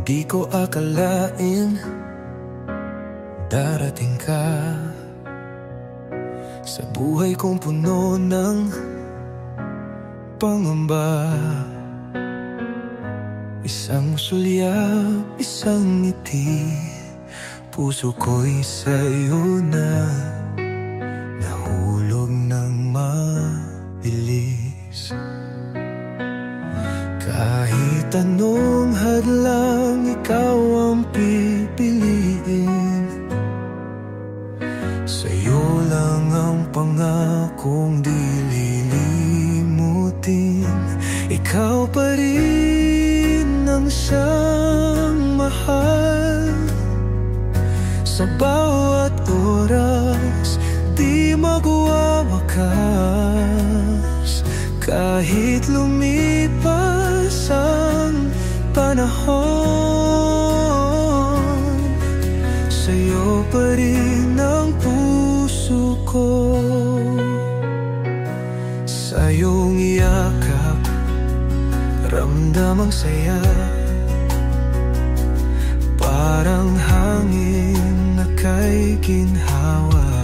Di ko akalain darating ka sa buhay kong puno ng pangamba. Isang sulyap, isang ngiti, puso ko'y sa'yo na nahulog ng mabilis. Kahit anong hadlang, ikaw ang pipiliin. Sa'yo lang ang pangakong di lilimutin. Ikaw pa rin ang siyang mahal. Sa bawat oras, di magwawakas. Kahit lumipas ang panahon, sa'yo pa rin ang puso ko. Sa iyong yakap, ramdam ang saya. Parang hangin na kay ginhawa.